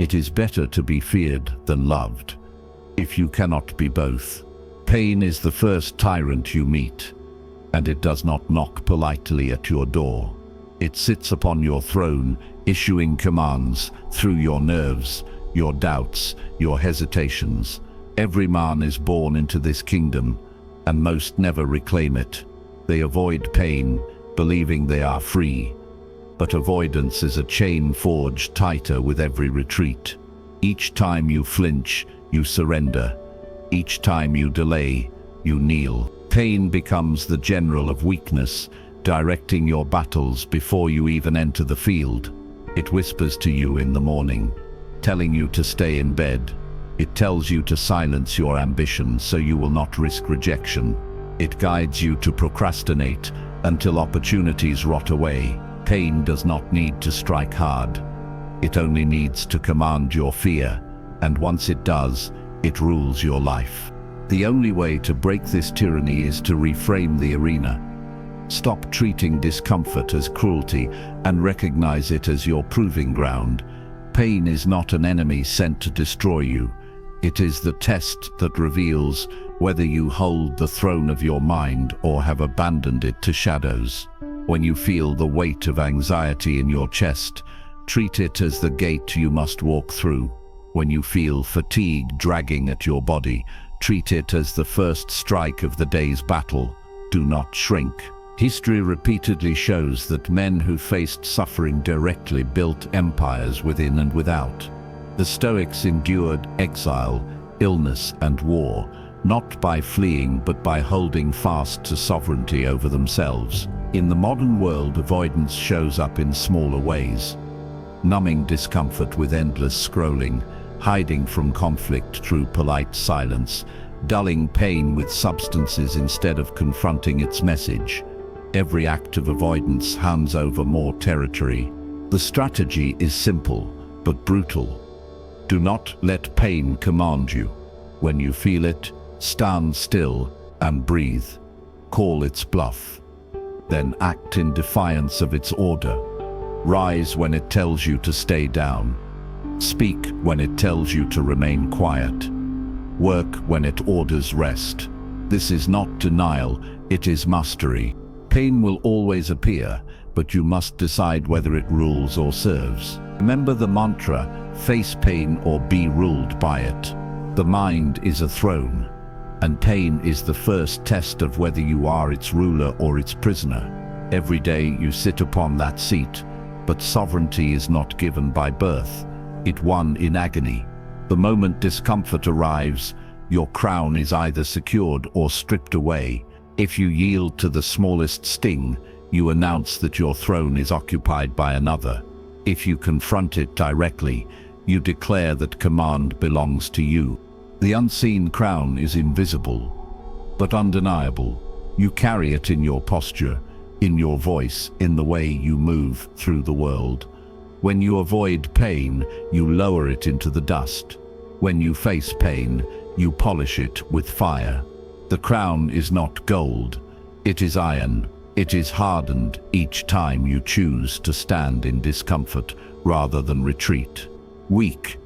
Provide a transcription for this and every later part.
It is better to be feared than loved, if you cannot be both. Pain is the first tyrant you meet, and it does not knock politely at your door. It sits upon your throne, issuing commands through your nerves, your doubts, your hesitations. Every man is born into this kingdom, and most never reclaim it. They avoid pain, believing they are free. But avoidance is a chain forged tighter with every retreat. Each time you flinch, you surrender. Each time you delay, you kneel. Pain becomes the general of weakness, directing your battles before you even enter the field. It whispers to you in the morning, telling you to stay in bed. It tells you to silence your ambition so you will not risk rejection. It guides you to procrastinate until opportunities rot away. Pain does not need to strike hard. It only needs to command your fear, and once it does, it rules your life. The only way to break this tyranny is to reframe the arena. Stop treating discomfort as cruelty and recognize it as your proving ground. Pain is not an enemy sent to destroy you. It is the test that reveals whether you hold the throne of your mind or have abandoned it to shadows. When you feel the weight of anxiety in your chest, treat it as the gate you must walk through. When you feel fatigue dragging at your body, treat it as the first strike of the day's battle. Do not shrink. History repeatedly shows that men who faced suffering directly built empires within and without. The Stoics endured exile, illness, and war, not by fleeing but by holding fast to sovereignty over themselves. In the modern world, avoidance shows up in smaller ways. Numbing discomfort with endless scrolling, hiding from conflict through polite silence, dulling pain with substances instead of confronting its message. Every act of avoidance hands over more territory. The strategy is simple, but brutal. Do not let pain command you. When you feel it, stand still and breathe. Call its bluff. Then act in defiance of its order. Rise when it tells you to stay down. Speak when it tells you to remain quiet. Work when it orders rest. This is not denial, it is mastery. Pain will always appear, but you must decide whether it rules or serves. Remember the mantra, face pain or be ruled by it. The mind is a throne, and pain is the first test of whether you are its ruler or its prisoner. Every day you sit upon that seat, but sovereignty is not given by birth. It won in agony. The moment discomfort arrives, your crown is either secured or stripped away. If you yield to the smallest sting, you announce that your throne is occupied by another. If you confront it directly, you declare that command belongs to you. The unseen crown is invisible, but undeniable. You carry it in your posture, in your voice, in the way you move through the world. When you avoid pain, you lower it into the dust. When you face pain, you polish it with fire. The crown is not gold, it is iron. It is hardened each time you choose to stand in discomfort rather than retreat. Weak,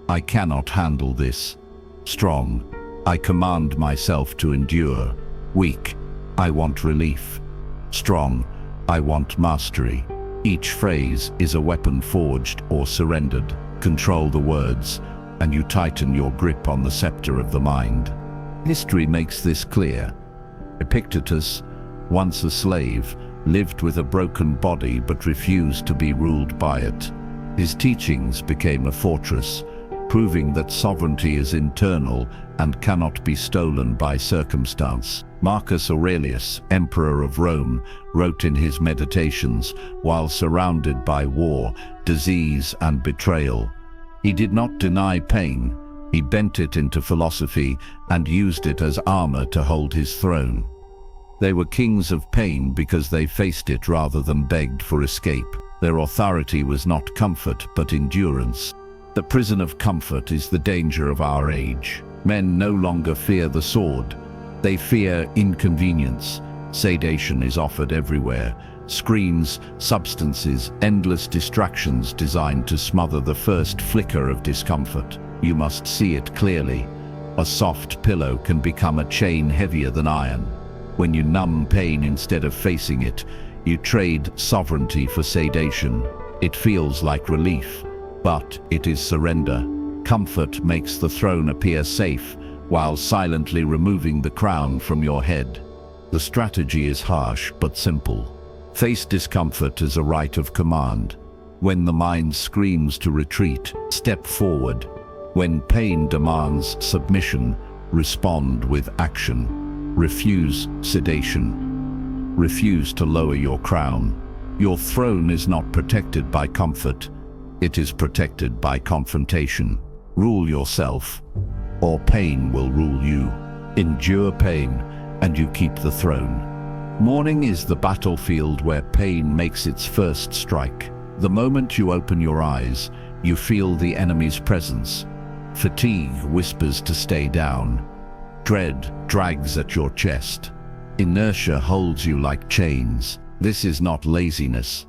I cannot handle this. Strong, I command myself to endure. Weak, I want relief. Strong, I want mastery. Each phrase is a weapon forged or surrendered. Control the words, and you tighten your grip on the scepter of the mind. History makes this clear. Epictetus, once a slave, lived with a broken body but refused to be ruled by it. His teachings became a fortress, proving that sovereignty is internal and cannot be stolen by circumstance. Marcus Aurelius, Emperor of Rome, wrote in his Meditations, while surrounded by war, disease, and betrayal. He did not deny pain. He bent it into philosophy and used it as armor to hold his throne. They were kings of pain because they faced it rather than begged for escape. Their authority was not comfort, but endurance. The prison of comfort is the danger of our age. Men no longer fear the sword. They fear inconvenience. Sedation is offered everywhere. Screens, substances, endless distractions designed to smother the first flicker of discomfort. You must see it clearly. A soft pillow can become a chain heavier than iron. When you numb pain instead of facing it, you trade sovereignty for sedation. It feels like relief, but it is surrender. Comfort makes the throne appear safe, while silently removing the crown from your head. The strategy is harsh but simple. Face discomfort as a right of command. When the mind screams to retreat, step forward. When pain demands submission, respond with action. Refuse sedation. Refuse to lower your crown. Your throne is not protected by comfort. It is protected by confrontation. Rule yourself, or pain will rule you. Endure pain, and you keep the throne. Morning is the battlefield where pain makes its first strike. The moment you open your eyes, you feel the enemy's presence. Fatigue whispers to stay down. Dread drags at your chest. Inertia holds you like chains. This is not laziness.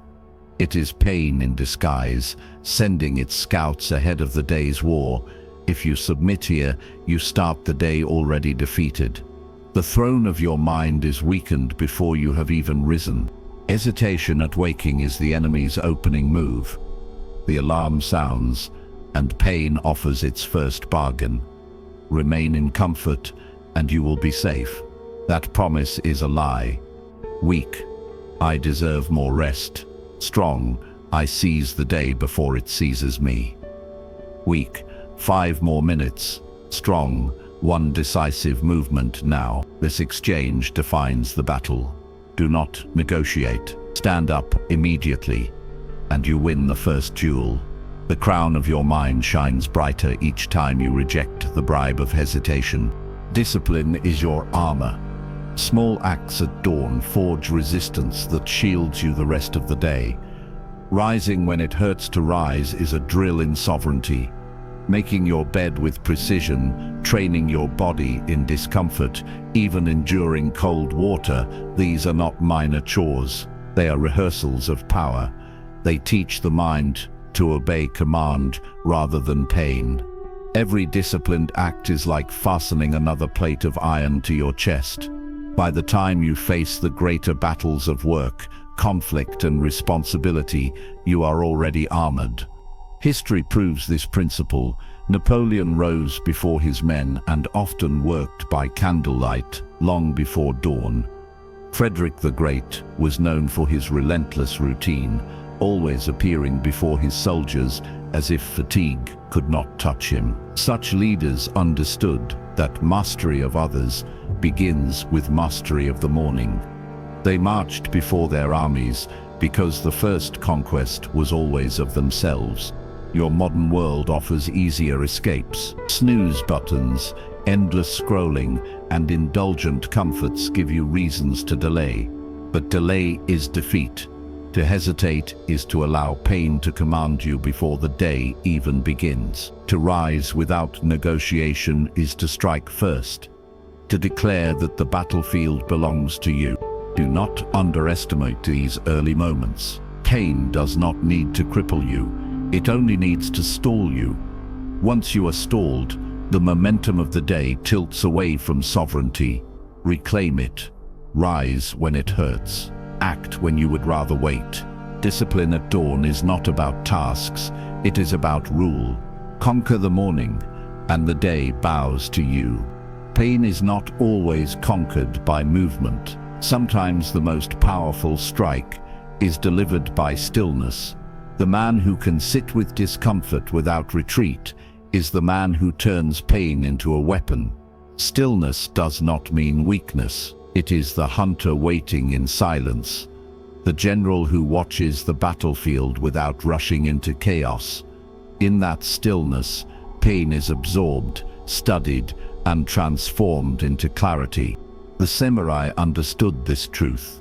It is pain in disguise, sending its scouts ahead of the day's war. If you submit here, you start the day already defeated. The throne of your mind is weakened before you have even risen. Hesitation at waking is the enemy's opening move. The alarm sounds, and pain offers its first bargain. Remain in comfort, and you will be safe. That promise is a lie. Weak, I deserve more rest. Strong, I seize the day before it seizes me. Weak, 5 more minutes. Strong, 1 decisive movement now. This exchange defines the battle. Do not negotiate. Stand up immediately, and you win the first duel. The crown of your mind shines brighter each time you reject the bribe of hesitation. Discipline is your armor. Small acts at dawn forge resistance that shields you the rest of the day. Rising when it hurts to rise is a drill in sovereignty. Making your bed with precision, training your body in discomfort, even enduring cold water, these are not minor chores. They are rehearsals of power. They teach the mind to obey command rather than pain. Every disciplined act is like fastening another plate of iron to your chest. By the time you face the greater battles of work, conflict, and responsibility, you are already armored. History proves this principle. Napoleon rose before his men and often worked by candlelight long before dawn. Frederick the Great was known for his relentless routine, always appearing before his soldiers as if fatigue could not touch him. Such leaders understood that mastery of others begins with mastery of the morning. They marched before their armies because the first conquest was always of themselves. Your modern world offers easier escapes. Snooze buttons, endless scrolling, and indulgent comforts give you reasons to delay. But delay is defeat. To hesitate is to allow pain to command you before the day even begins. To rise without negotiation is to strike first. To declare that the battlefield belongs to you. Do not underestimate these early moments. Pain does not need to cripple you. It only needs to stall you. Once you are stalled, the momentum of the day tilts away from sovereignty. Reclaim it. Rise when it hurts. Act when you would rather wait. Discipline at dawn is not about tasks, it is about rule. Conquer the morning, and the day bows to you. Pain is not always conquered by movement. Sometimes the most powerful strike is delivered by stillness. The man who can sit with discomfort without retreat is the man who turns pain into a weapon. Stillness does not mean weakness. It is the hunter waiting in silence, the general who watches the battlefield without rushing into chaos. In that stillness, pain is absorbed, studied, and transformed into clarity. The samurai understood this truth.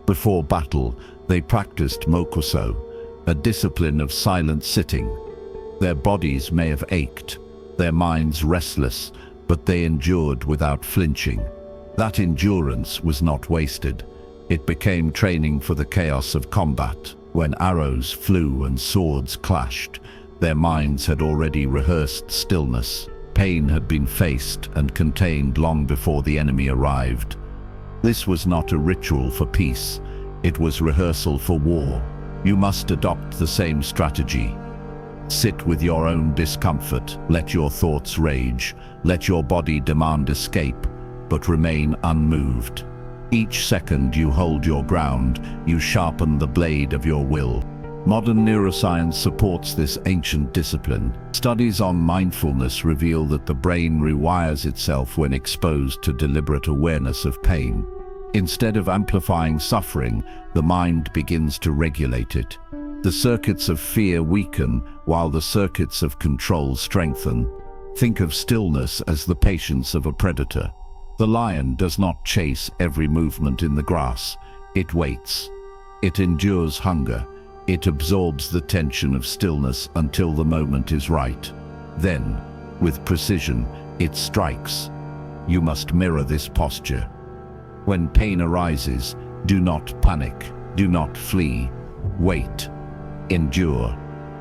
Before battle, they practiced mokuso, a discipline of silent sitting. Their bodies may have ached, their minds restless, but they endured without flinching. That endurance was not wasted. It became training for the chaos of combat. When arrows flew and swords clashed, their minds had already rehearsed stillness. Pain had been faced and contained long before the enemy arrived. This was not a ritual for peace, it was rehearsal for war. You must adopt the same strategy. Sit with your own discomfort, let your thoughts rage, let your body demand escape, but remain unmoved. Each second you hold your ground, you sharpen the blade of your will. Modern neuroscience supports this ancient discipline. Studies on mindfulness reveal that the brain rewires itself when exposed to deliberate awareness of pain. Instead of amplifying suffering, the mind begins to regulate it. The circuits of fear weaken, while the circuits of control strengthen. Think of stillness as the patience of a predator. The lion does not chase every movement in the grass. It waits. It endures hunger. It absorbs the tension of stillness until the moment is right. Then, with precision, it strikes. You must mirror this posture. When pain arises, do not panic, do not flee. Wait. Endure.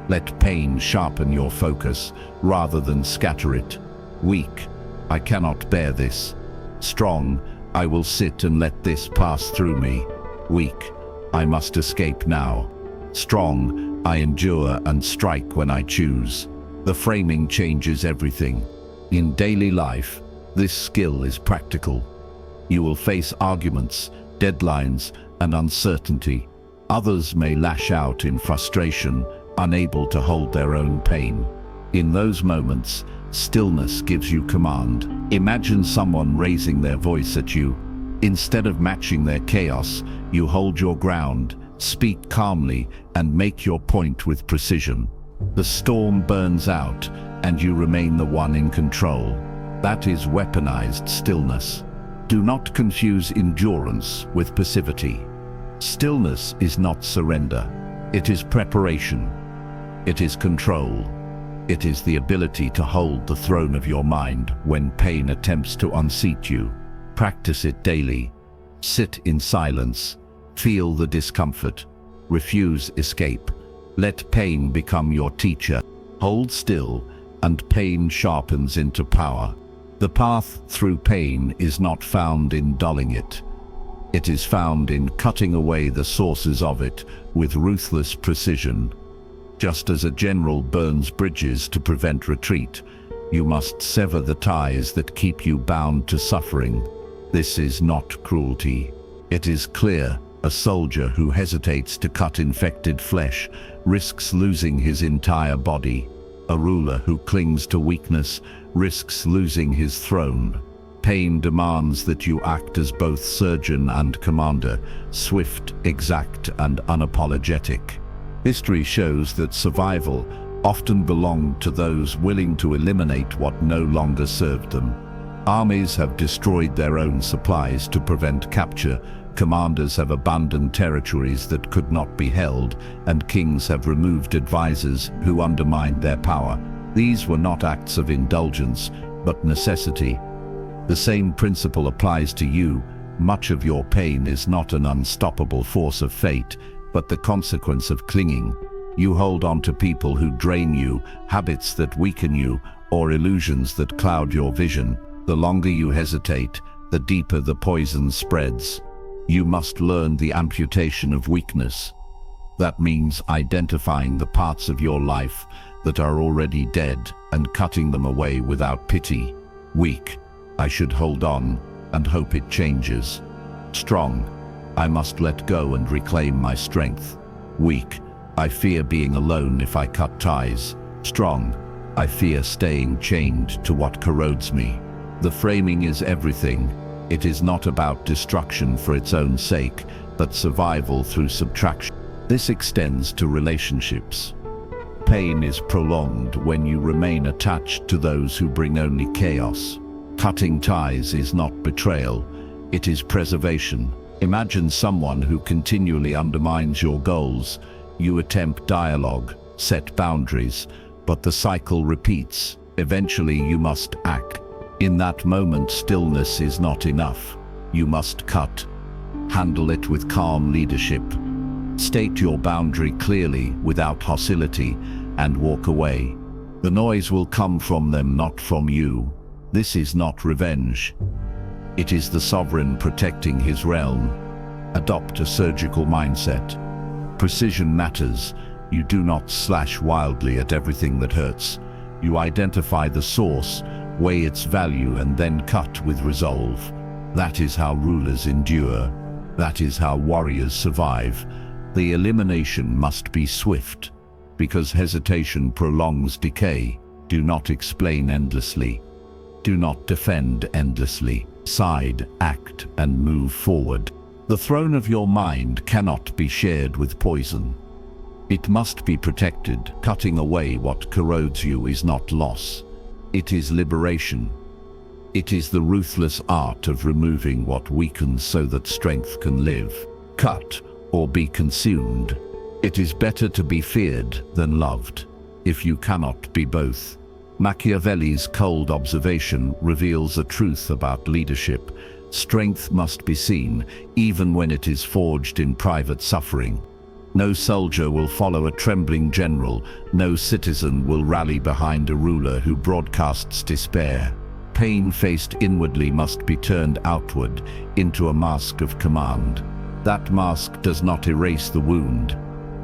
Let pain sharpen your focus rather than scatter it. Weak. I cannot bear this. Strong. I will sit and let this pass through me. Weak. I must escape now. Strong, I endure and strike when I choose. The framing changes everything. In daily life, this skill is practical. You will face arguments, deadlines, and uncertainty. Others may lash out in frustration, unable to hold their own pain. In those moments, stillness gives you command. Imagine someone raising their voice at you. Instead of matching their chaos, you hold your ground, speak calmly, and make your point with precision. The storm burns out, and you remain the one in control. That is weaponized stillness. Do not confuse endurance with passivity. Stillness is not surrender. It is preparation. It is control. It is the ability to hold the throne of your mind when pain attempts to unseat you. Practice it daily. Sit in silence. Feel the discomfort. Refuse escape. Let pain become your teacher. Hold still, and pain sharpens into power. The path through pain is not found in dulling it. It is found in cutting away the sources of it with ruthless precision. Just as a general burns bridges to prevent retreat, you must sever the ties that keep you bound to suffering. This is not cruelty. It is clear. A soldier who hesitates to cut infected flesh risks losing his entire body. A ruler who clings to weakness risks losing his throne. Pain demands that you act as both surgeon and commander, swift, exact, and unapologetic. History shows that survival often belonged to those willing to eliminate what no longer served them. Armies have destroyed their own supplies to prevent capture. Commanders have abandoned territories that could not be held, and kings have removed advisors who undermined their power. These were not acts of indulgence, but necessity. The same principle applies to you. Much of your pain is not an unstoppable force of fate, but the consequence of clinging. You hold on to people who drain you, habits that weaken you, or illusions that cloud your vision. The longer you hesitate, the deeper the poison spreads. You must learn the amputation of weakness. That means identifying the parts of your life that are already dead and cutting them away without pity. Weak, I should hold on and hope it changes. Strong, I must let go and reclaim my strength. Weak, I fear being alone if I cut ties. Strong, I fear staying chained to what corrodes me. The framing is everything. It is not about destruction for its own sake, but survival through subtraction. This extends to relationships. Pain is prolonged when you remain attached to those who bring only chaos. Cutting ties is not betrayal, it is preservation. Imagine someone who continually undermines your goals. You attempt dialogue, set boundaries, but the cycle repeats. Eventually you must act. In that moment, stillness is not enough. You must cut. Handle it with calm leadership. State your boundary clearly, without hostility, and walk away. The noise will come from them, not from you. This is not revenge. It is the sovereign protecting his realm. Adopt a surgical mindset. Precision matters. You do not slash wildly at everything that hurts. You identify the source, weigh its value, and then cut with resolve. That is how rulers endure. That is how warriors survive. The elimination must be swift, because hesitation prolongs decay. Do not explain endlessly. Do not defend endlessly. Decide, act, and move forward. The throne of your mind cannot be shared with poison. It must be protected. Cutting away what corrodes you is not loss. It is liberation. It is the ruthless art of removing what weakens so that strength can live. Cut or be consumed. It is better to be feared than loved, if you cannot be both. Machiavelli's cold observation reveals a truth about leadership. Strength must be seen, even when it is forged in private suffering. No soldier will follow a trembling general. No citizen will rally behind a ruler who broadcasts despair. Pain faced inwardly must be turned outward into a mask of command. That mask does not erase the wound.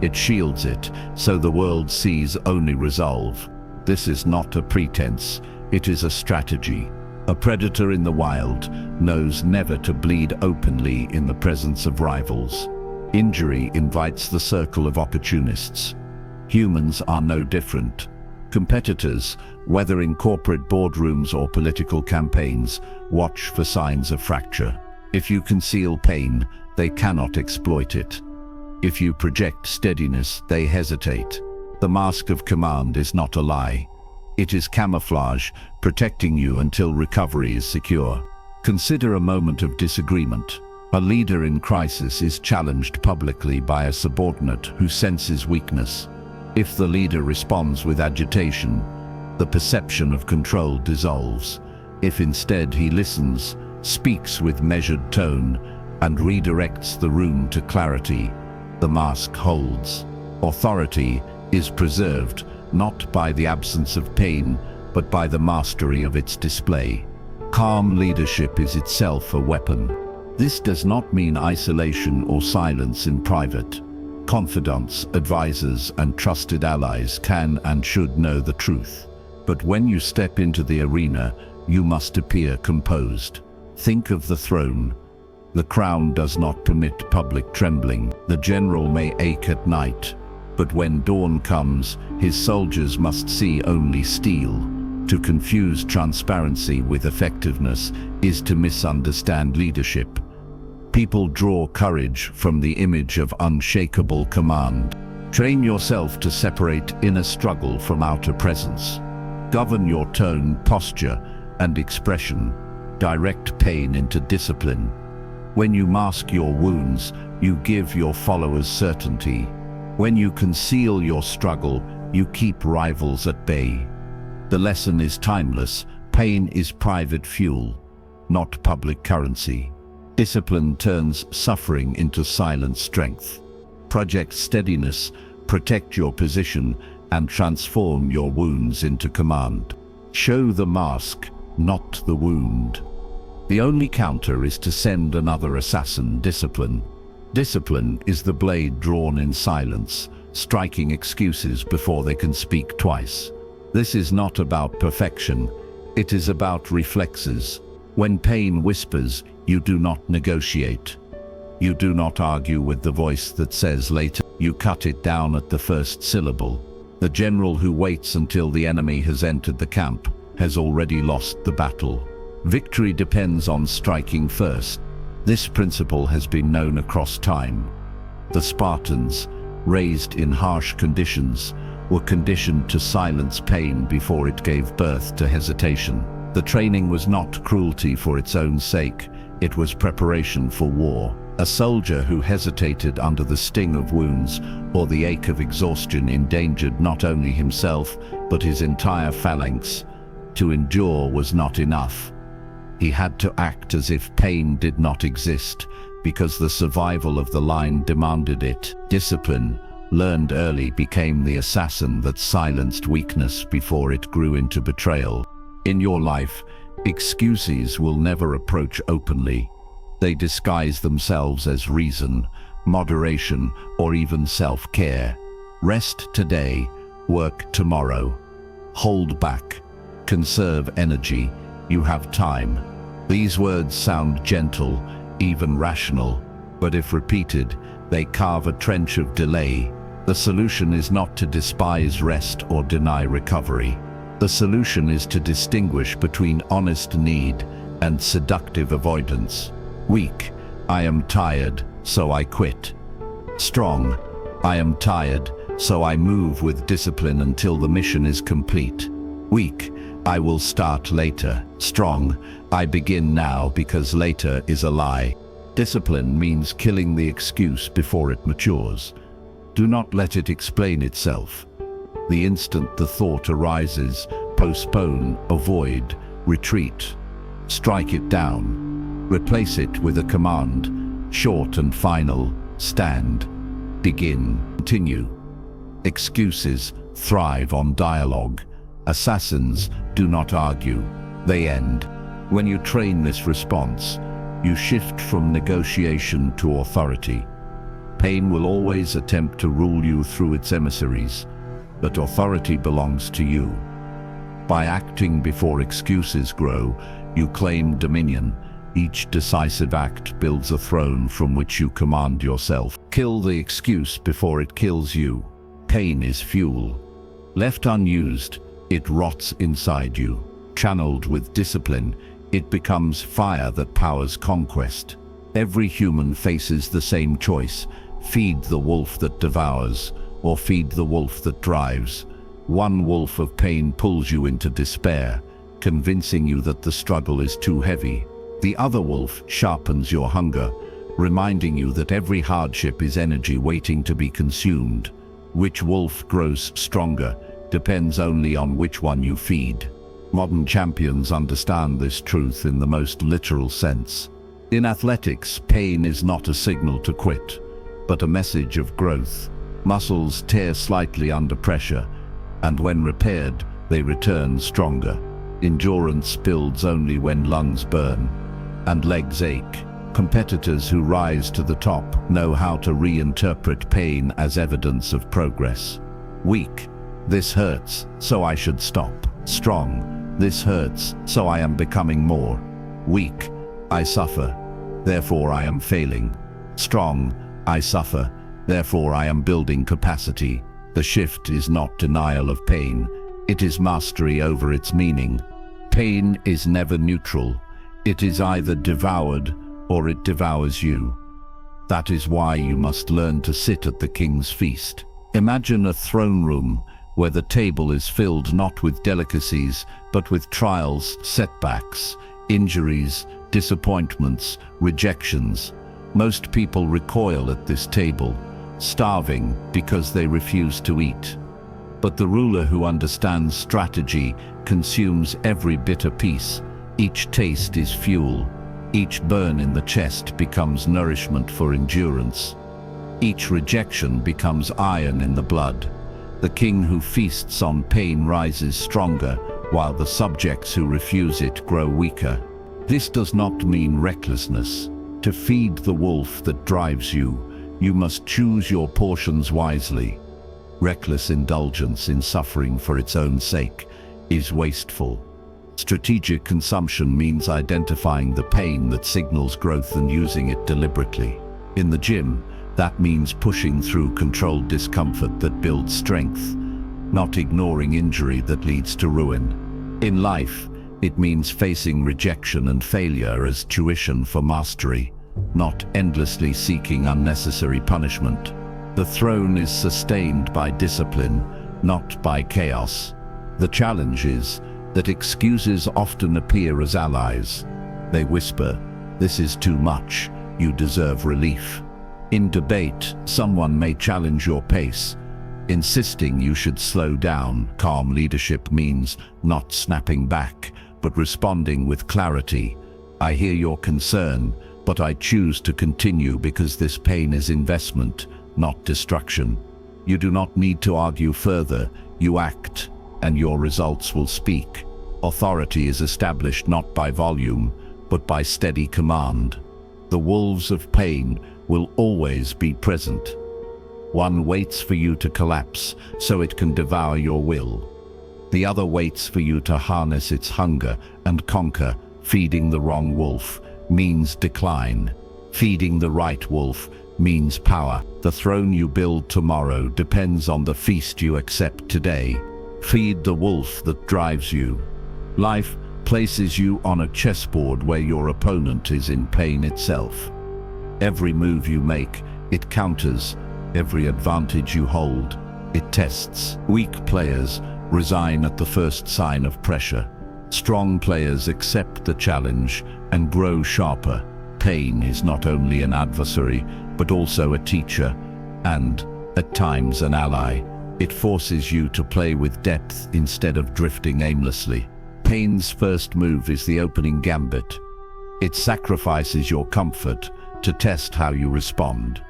It shields it, so the world sees only resolve. This is not a pretense, it is a strategy. A predator in the wild knows never to bleed openly in the presence of rivals. Injury invites the circle of opportunists. Humans are no different. Competitors, whether in corporate boardrooms or political campaigns, watch for signs of fracture. If you conceal pain, they cannot exploit it. If you project steadiness, they hesitate. The mask of command is not a lie. It is camouflage, protecting you until recovery is secure. Consider a moment of disagreement. A leader in crisis is challenged publicly by a subordinate who senses weakness. If the leader responds with agitation, the perception of control dissolves. If instead he listens, speaks with measured tone, and redirects the room to clarity, the mask holds. Authority is preserved not by the absence of pain, but by the mastery of its display. Calm leadership is itself a weapon. This does not mean isolation or silence in private. Confidants, advisors, and trusted allies can and should know the truth. But when you step into the arena, you must appear composed. Think of the throne. The crown does not permit public trembling. The general may ache at night, but when dawn comes, his soldiers must see only steel. To confuse transparency with effectiveness is to misunderstand leadership. People draw courage from the image of unshakable command. Train yourself to separate inner struggle from outer presence. Govern your tone, posture, and expression. Direct pain into discipline. When you mask your wounds, you give your followers certainty. When you conceal your struggle, you keep rivals at bay. The lesson is timeless. Pain is private fuel, not public currency. Discipline turns suffering into silent strength. Project steadiness, protect your position, and transform your wounds into command. Show the mask, not the wound. The only counter is to send another assassin. Discipline. Discipline is the blade drawn in silence, striking excuses before they can speak twice. This is not about perfection. It is about reflexes. When pain whispers, you do not negotiate. You do not argue with the voice that says later. You cut it down at the first syllable. The general who waits until the enemy has entered the camp has already lost the battle. Victory depends on striking first. This principle has been known across time. The Spartans, raised in harsh conditions, were conditioned to silence pain before it gave birth to hesitation. The training was not cruelty for its own sake, it was preparation for war. A soldier who hesitated under the sting of wounds or the ache of exhaustion endangered not only himself, but his entire phalanx. To endure was not enough. He had to act as if pain did not exist, because the survival of the line demanded it. Discipline, learned early, became the assassin that silenced weakness before it grew into betrayal. In your life, excuses will never approach openly. They disguise themselves as reason, moderation, or even self-care. Rest today, work tomorrow. Hold back. Conserve energy. You have time. These words sound gentle, even rational, but if repeated, they carve a trench of delay. The solution is not to despise rest or deny recovery. The solution is to distinguish between honest need and seductive avoidance. Weak, I am tired, so I quit. Strong, I am tired, so I move with discipline until the mission is complete. Weak, I will start later. Strong, I begin now because later is a lie. Discipline means killing the excuse before it matures. Do not let it explain itself. The instant the thought arises, postpone, avoid, retreat. Strike it down. Replace it with a command, short and final. Stand. Begin. Continue. Excuses thrive on dialogue. Assassins do not argue. They end. When you train this response, you shift from negotiation to authority. Pain will always attempt to rule you through its emissaries, but authority belongs to you. By acting before excuses grow, you claim dominion. Each decisive act builds a throne from which you command yourself. Kill the excuse before it kills you. Pain is fuel. Left unused, it rots inside you. Channeled with discipline, it becomes fire that powers conquest. Every human faces the same choice: feed the wolf that devours, or feed the wolf that drives. One wolf of pain pulls you into despair, convincing you that the struggle is too heavy. The other wolf sharpens your hunger, reminding you that every hardship is energy waiting to be consumed. Which wolf grows stronger depends only on which one you feed. Modern champions understand this truth in the most literal sense. In athletics, pain is not a signal to quit, but a message of growth. Muscles tear slightly under pressure, and when repaired, they return stronger. Endurance builds only when lungs burn and legs ache. Competitors who rise to the top know how to reinterpret pain as evidence of progress. Weak, this hurts, so I should stop. Strong, this hurts, so I am becoming more. Weak, I suffer, therefore I am failing. Strong, I suffer, therefore I am building capacity. The shift is not denial of pain, it is mastery over its meaning. Pain is never neutral. It is either devoured or it devours you. That is why you must learn to sit at the king's feast. Imagine a throne room where the table is filled not with delicacies, but with trials, setbacks, injuries, disappointments, rejections. Most people recoil at this table, starving because they refuse to eat. But the ruler who understands strategy consumes every bitter piece. Each taste is fuel. Each burn in the chest becomes nourishment for endurance. Each rejection becomes iron in the blood. The king who feasts on pain rises stronger, while the subjects who refuse it grow weaker. This does not mean recklessness. To feed the wolf that drives you, you must choose your portions wisely. Reckless indulgence in suffering for its own sake is wasteful. Strategic consumption means identifying the pain that signals growth and using it deliberately. In the gym, that means pushing through controlled discomfort that builds strength, not ignoring injury that leads to ruin. In life, it means facing rejection and failure as tuition for mastery, not endlessly seeking unnecessary punishment. The throne is sustained by discipline, not by chaos. The challenge is that excuses often appear as allies. They whisper, "This is too much, you deserve relief." In debate, someone may challenge your pace, insisting you should slow down. Calm leadership means not snapping back, but responding with clarity. "I hear your concern, But I choose to continue because this pain is investment, not destruction. You do not need to argue further. You act, and your results will speak. Authority is established not by volume, but by steady command. The wolves of pain will always be present. One waits for you to collapse so it can devour your will. The other waits for you to harness its hunger and conquer. Feeding the wrong wolf means decline. Feeding the right wolf means power. The throne you build tomorrow depends on the feast you accept today. Feed the wolf that drives you. Life places you on a chessboard where your opponent is in pain itself. Every move you make, it counters. Every advantage you hold, it tests. Weak players resign at the first sign of pressure. Strong players accept the challenge and grow sharper. Pain is not only an adversary, but also a teacher, and, at times, an ally. It forces you to play with depth instead of drifting aimlessly. Pain's first move is the opening gambit. It sacrifices your comfort to test how you respond.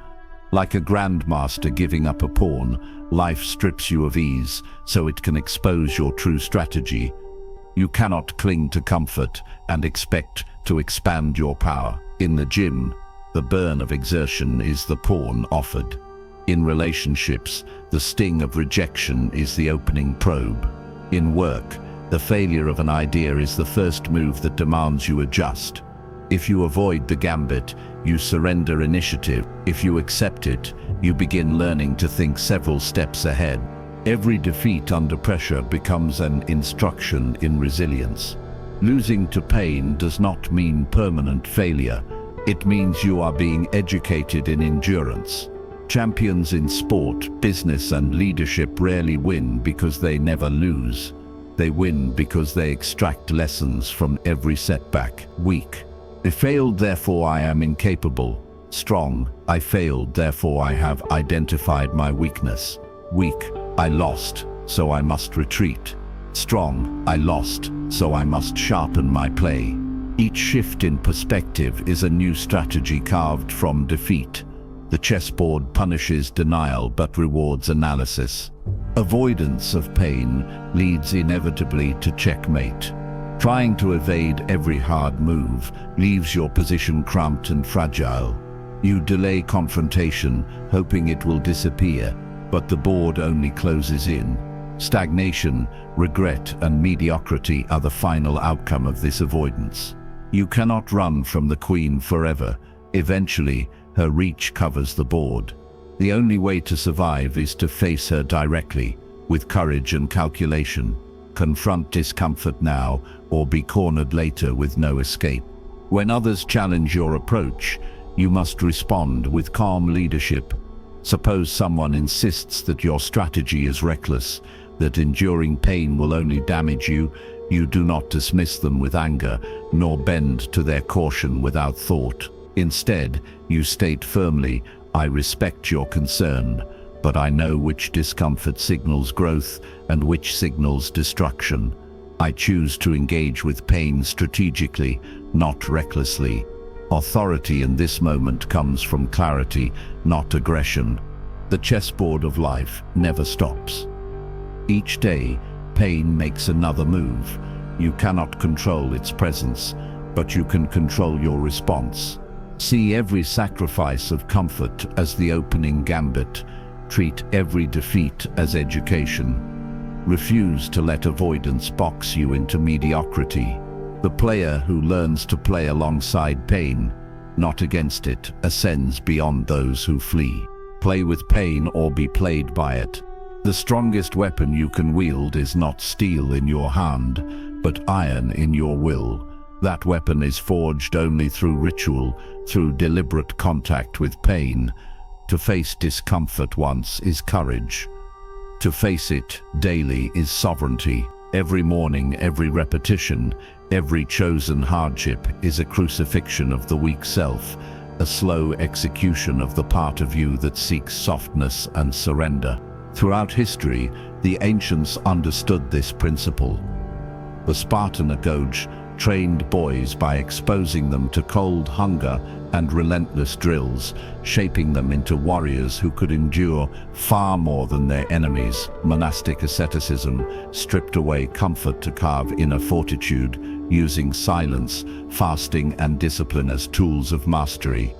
Like a grandmaster giving up a pawn, life strips you of ease so it can expose your true strategy. You cannot cling to comfort and expect to expand your power. In the gym, the burn of exertion is the pawn offered. In relationships, the sting of rejection is the opening probe. In work, the failure of an idea is the first move that demands you adjust. If you avoid the gambit, you surrender initiative. If you accept it, you begin learning to think several steps ahead. Every defeat under pressure becomes an instruction in resilience. Losing to pain does not mean permanent failure. It means you are being educated in endurance. Champions in sport, business, and leadership rarely win because they never lose. They win because they extract lessons from every setback. Weak. I failed, therefore I am incapable. Strong. I failed, therefore I have identified my weakness. Weak. I lost, so I must retreat. Strong. I lost, so I must sharpen my play. Each shift in perspective is a new strategy carved from defeat. The chessboard punishes denial but rewards analysis. Avoidance of pain leads inevitably to checkmate. Trying to evade every hard move leaves your position cramped and fragile. You delay confrontation, hoping it will disappear, but the board only closes in. Stagnation, regret, and mediocrity are the final outcome of this avoidance. You cannot run from the queen forever. Eventually, her reach covers the board. The only way to survive is to face her directly, with courage and calculation. Confront discomfort now, or be cornered later with no escape. When others challenge your approach, you must respond with calm leadership. Suppose someone insists that your strategy is reckless, that enduring pain will only damage you. You do not dismiss them with anger, nor bend to their caution without thought. Instead, you state firmly, I respect your concern, but I know which discomfort signals growth and which signals destruction. I choose to engage with pain strategically, not recklessly. Authority in this moment comes from clarity, not aggression. The chessboard of life never stops. Each day, pain makes another move. You cannot control its presence, but you can control your response. See every sacrifice of comfort as the opening gambit. Treat every defeat as education. Refuse to let avoidance box you into mediocrity. The player who learns to play alongside pain, not against it, ascends beyond those who flee. Play with pain or be played by it. The strongest weapon you can wield is not steel in your hand, but iron in your will. That weapon is forged only through ritual, through deliberate contact with pain. To face discomfort once is courage. To face it daily is sovereignty. Every morning, every repetition, every chosen hardship is a crucifixion of the weak self, a slow execution of the part of you that seeks softness and surrender. Throughout history, the ancients understood this principle. The Spartan trained boys by exposing them to cold, hunger, and relentless drills, shaping them into warriors who could endure far more than their enemies. Monastic asceticism stripped away comfort to carve inner fortitude, using silence, fasting, and discipline as tools of mastery.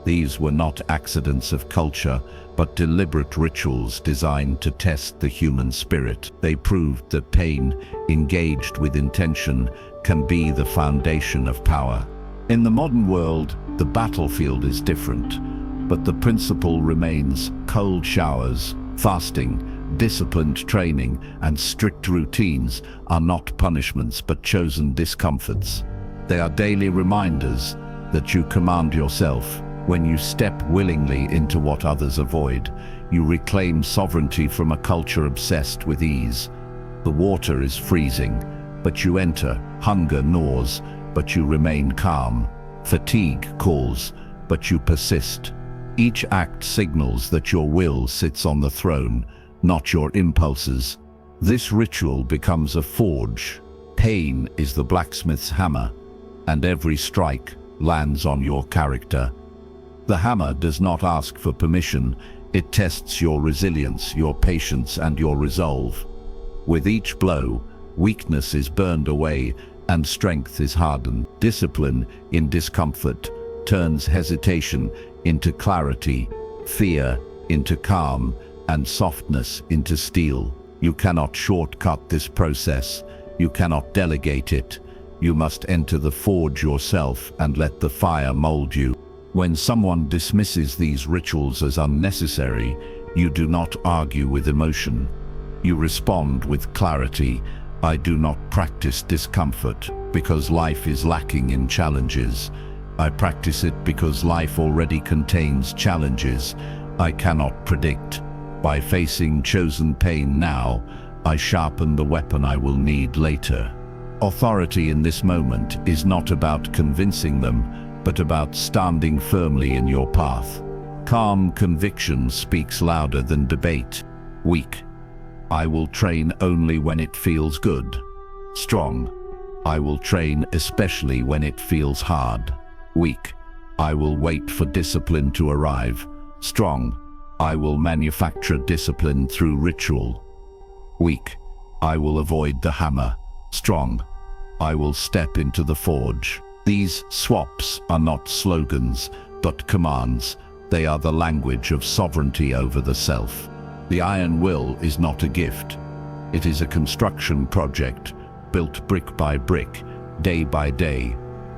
These were not accidents of culture, but deliberate rituals designed to test the human spirit. They proved that pain, engaged with intention, can be the foundation of power. In the modern world, the battlefield is different, but the principle remains: cold showers, fasting, disciplined training, and strict routines are not punishments but chosen discomforts. They are daily reminders that you command yourself. When you step willingly into what others avoid, you reclaim sovereignty from a culture obsessed with ease. The water is freezing, but you enter. Hunger gnaws, but you remain calm. Fatigue calls, but you persist. Each act signals that your will sits on the throne, not your impulses. This ritual becomes a forge. Pain is the blacksmith's hammer, and every strike lands on your character. The hammer does not ask for permission. It tests your resilience, your patience, and your resolve. With each blow, weakness is burned away and strength is hardened. Discipline in discomfort turns hesitation into clarity, fear into calm, and softness into steel. You cannot shortcut this process. You cannot delegate it. You must enter the forge yourself and let the fire mold you. When someone dismisses these rituals as unnecessary, you do not argue with emotion. You respond with clarity. I do not practice discomfort because life is lacking in challenges. I practice it because life already contains challenges I cannot predict. By facing chosen pain now, I sharpen the weapon I will need later. Authority in this moment is not about convincing them, but about standing firmly in your path. Calm conviction speaks louder than debate. Weak: I will train only when it feels good. Strong: I will train especially when it feels hard. Weak: I will wait for discipline to arrive. Strong: I will manufacture discipline through ritual. Weak: I will avoid the hammer. Strong: I will step into the forge. These swaps are not slogans, but commands. They are the language of sovereignty over the self. The iron will is not a gift. It is a construction project, built brick by brick, day by day.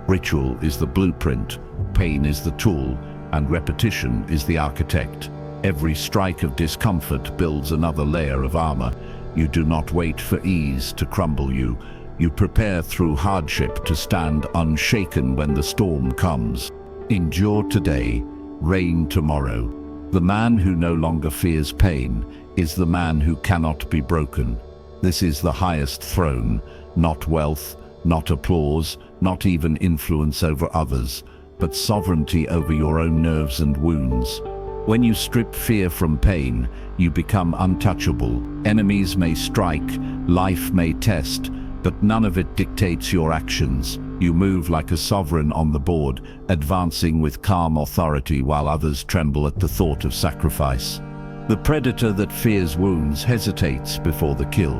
Ritual is the blueprint, pain is the tool, and repetition is the architect. Every strike of discomfort builds another layer of armor. You do not wait for ease to crumble you. You prepare through hardship to stand unshaken when the storm comes. Endure today, reign tomorrow. The man who no longer fears pain is the man who cannot be broken. This is the highest throne, not wealth, not applause, not even influence over others, but sovereignty over your own nerves and wounds. When you strip fear from pain, you become untouchable. Enemies may strike, life may test, but none of it dictates your actions. You move like a sovereign on the board, advancing with calm authority while others tremble at the thought of sacrifice. The predator that fears wounds hesitates before the kill.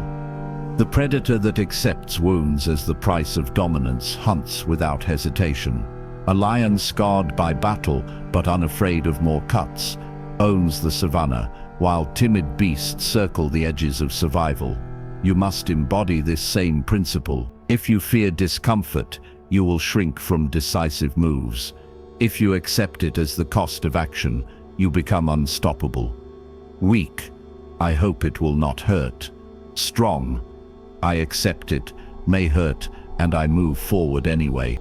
The predator that accepts wounds as the price of dominance hunts without hesitation. A lion scarred by battle but unafraid of more cuts owns the savannah, while timid beasts circle the edges of survival. You must embody this same principle. If you fear discomfort, you will shrink from decisive moves. If you accept it as the cost of action, you become unstoppable. Weak: I hope it will not hurt. Strong: I accept it may hurt, and I move forward anyway.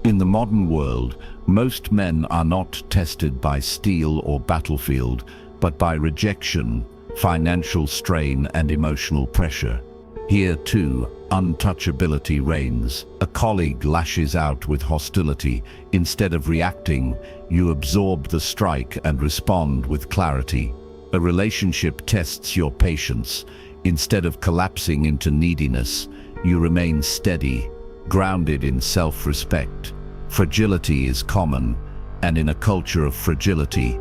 In the modern world, most men are not tested by steel or battlefield, but by rejection, financial strain, and emotional pressure. Here too, untouchability reigns. A colleague lashes out with hostility. Instead of reacting, you absorb the strike and respond with clarity. A relationship tests your patience. Instead of collapsing into neediness, you remain steady, grounded in self-respect. Fragility is common, And in a culture of fragility,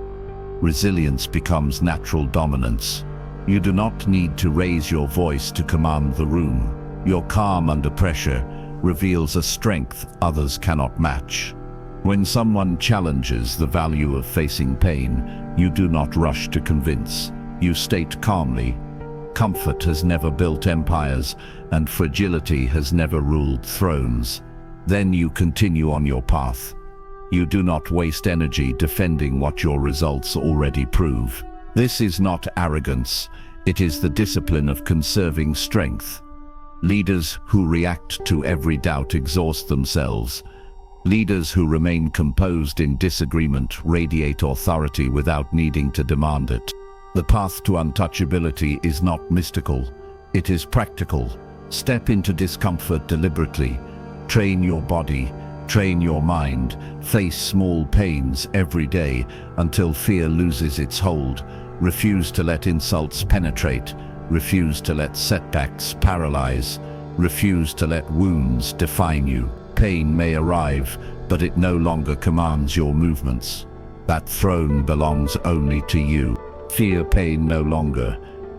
resilience becomes natural dominance. You do not need to raise your voice to command the room. Your calm under pressure reveals a strength others cannot match. When someone challenges the value of facing pain, you do not rush to convince. You state calmly, comfort has never built empires, and fragility has never ruled thrones. Then you continue on your path. You do not waste energy defending what your results already prove. This is not arrogance, it is the discipline of conserving strength. Leaders who react to every doubt exhaust themselves. Leaders who remain composed in disagreement radiate authority without needing to demand it. The path to untouchability is not mystical, it is practical. Step into discomfort deliberately. Train your body, train your mind, face small pains every day until fear loses its hold. Refuse to let insults penetrate. Refuse to let setbacks paralyze. Refuse to let wounds define you. Pain may arrive, but it no longer commands your movements. That throne belongs only to you. Fear pain no longer,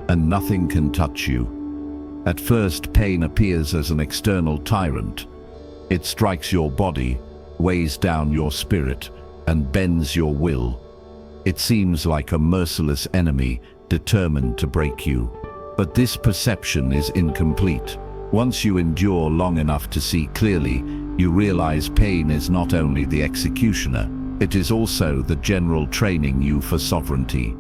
and nothing can touch you. At first, pain appears as an external tyrant. It strikes your body, weighs down your spirit, and bends your will. It seems like a merciless enemy determined to break you. But this perception is incomplete. Once you endure long enough to see clearly, you realize pain is not only the executioner, it is also the general training you for sovereignty.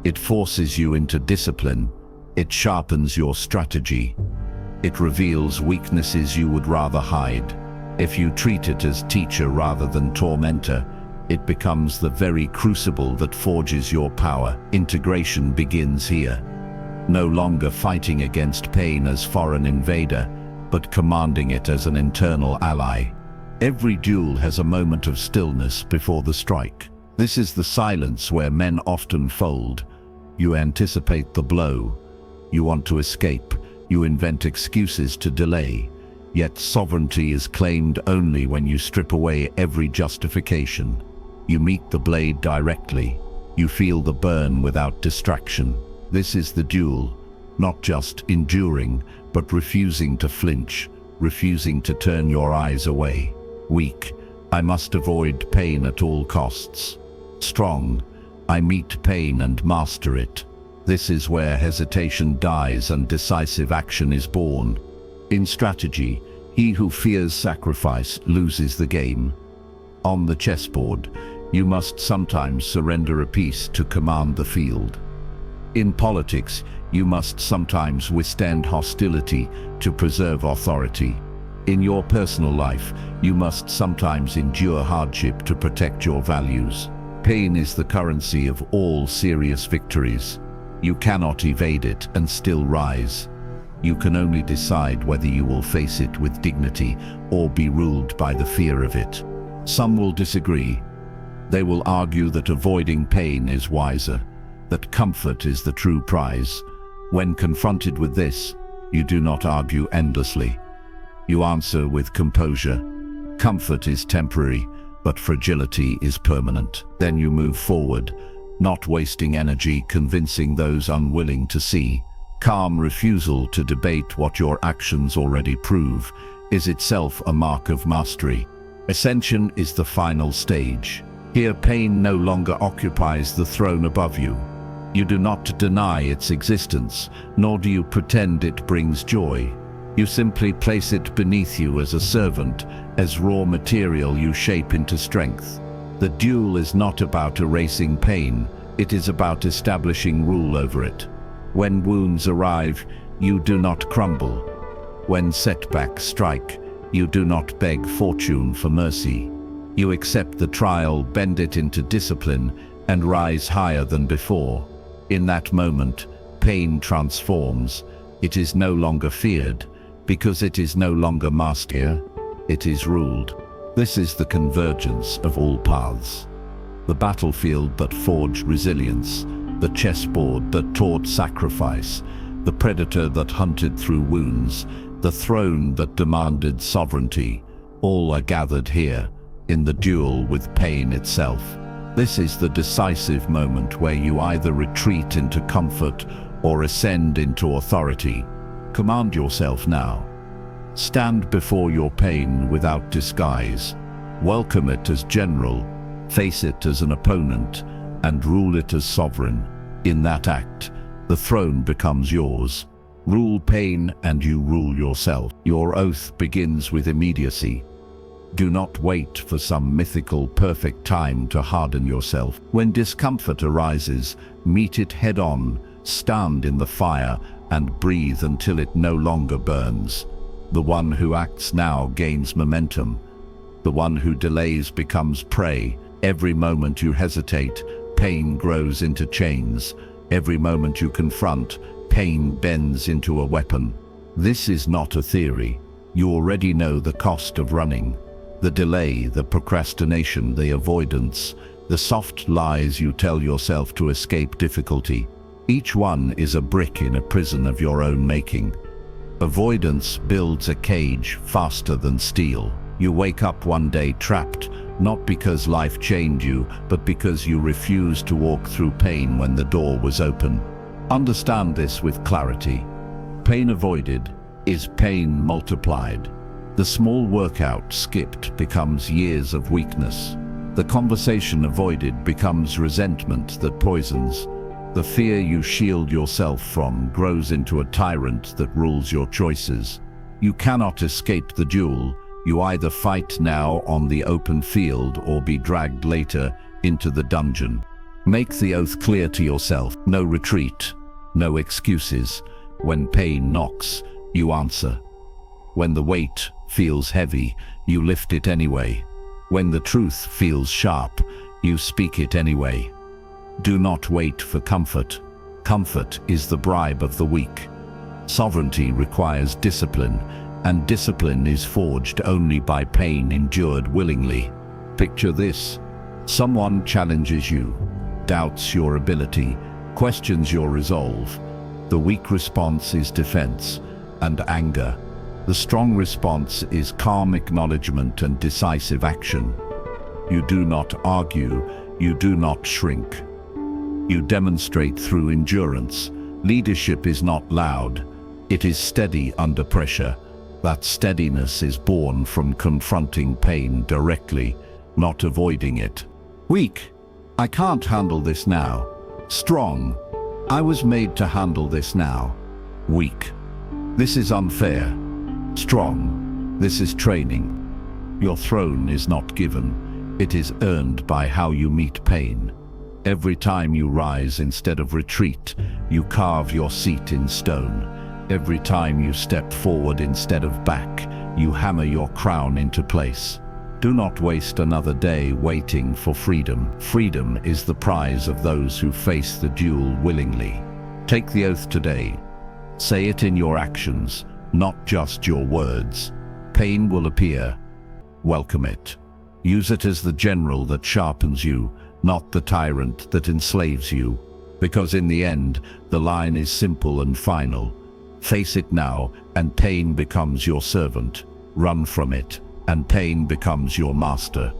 It forces you into discipline. It sharpens your strategy. It reveals weaknesses you would rather hide. If you treat it as teacher rather than tormentor, it becomes the very crucible that forges your power. Integration begins here. No longer fighting against pain as foreign invader, but commanding it as an internal ally. Every duel has a moment of stillness before the strike. This is the silence where men often fold. You anticipate the blow. You want to escape. You invent excuses to delay. Yet sovereignty is claimed only when you strip away every justification. You meet the blade directly. You feel the burn without distraction. This is the duel, not just enduring, but refusing to flinch, refusing to turn your eyes away. Weak, I must avoid pain at all costs. Strong, I meet pain and master it. This is where hesitation dies and decisive action is born. In strategy, he who fears sacrifice loses the game. On the chessboard, you must sometimes surrender a piece to command the field. In politics, you must sometimes withstand hostility to preserve authority. In your personal life, you must sometimes endure hardship to protect your values. Pain is the currency of all serious victories. You cannot evade it and still rise. You can only decide whether you will face it with dignity or be ruled by the fear of it. Some will disagree. They will argue that avoiding pain is wiser, that comfort is the true prize. When confronted with this, you do not argue endlessly. You answer with composure. Comfort is temporary, but fragility is permanent. Then you move forward, not wasting energy convincing those unwilling to see. Calm refusal to debate what your actions already prove is itself a mark of mastery. Ascension is the final stage. Here pain no longer occupies the throne above you. You do not deny its existence, nor do you pretend it brings joy. You simply place it beneath you as a servant, as raw material you shape into strength. The duel is not about erasing pain, it is about establishing rule over it. When wounds arrive, you do not crumble. When setbacks strike, you do not beg fortune for mercy. You accept the trial, bend it into discipline, and rise higher than before. In that moment, pain transforms. It is no longer feared, because it is no longer mastered, it is ruled. This is the convergence of all paths. The battlefield that forged resilience, the chessboard that taught sacrifice, the predator that hunted through wounds, the throne that demanded sovereignty, all are gathered here. in the duel with pain itself. This is the decisive moment where you either retreat into comfort or ascend into authority. Command yourself now. Stand before your pain without disguise. Welcome it as general, face it as an opponent, and rule it as sovereign. In that act, the throne becomes yours. Rule pain and you rule yourself. Your oath begins with immediacy. Do not wait for some mythical perfect time to harden yourself. When discomfort arises, meet it head-on, stand in the fire, and breathe until it no longer burns. The one who acts now gains momentum. The one who delays becomes prey. Every moment you hesitate, pain grows into chains. Every moment you confront, pain bends into a weapon. This is not a theory. You already know the cost of running. The delay, the procrastination, the avoidance, the soft lies you tell yourself to escape difficulty. Each one is a brick in a prison of your own making. Avoidance builds a cage faster than steel. You wake up one day trapped, not because life chained you, but because you refused to walk through pain when the door was open. Understand this with clarity. Pain avoided is pain multiplied. The small workout skipped becomes years of weakness. The conversation avoided becomes resentment that poisons. The fear you shield yourself from grows into a tyrant that rules your choices. You cannot escape the duel. You either fight now on the open field or be dragged later into the dungeon. Make the oath clear to yourself. No retreat, no excuses. When pain knocks, you answer. When the weight feels heavy, you lift it anyway. When the truth feels sharp, you speak it anyway. Do not wait for comfort. Comfort is the bribe of the weak. Sovereignty requires discipline, and discipline is forged only by pain endured willingly. Picture this. Someone challenges you, doubts your ability, questions your resolve. The weak response is defense and anger. The strong response is calm acknowledgement and decisive action. You do not argue, you do not shrink. You demonstrate through endurance. Leadership is not loud, it is steady under pressure. That steadiness is born from confronting pain directly, not avoiding it. Weak. I can't handle this now. Strong. I was made to handle this now. Weak. This is unfair. Strong. This is training. Your throne is not given. It is earned by how you meet pain. Every time you rise instead of retreat, you carve your seat in stone. Every time you step forward instead of back, you hammer your crown into place. Do not waste another day waiting for freedom. Freedom is the prize of those who face the duel willingly. Take the oath today. Say it in your actions, not just your words. Pain will appear. Welcome it. Use it as the general that sharpens you, not the tyrant that enslaves you. Because in the end, the line is simple and final. Face it now, and pain becomes your servant. Run from it, and pain becomes your master.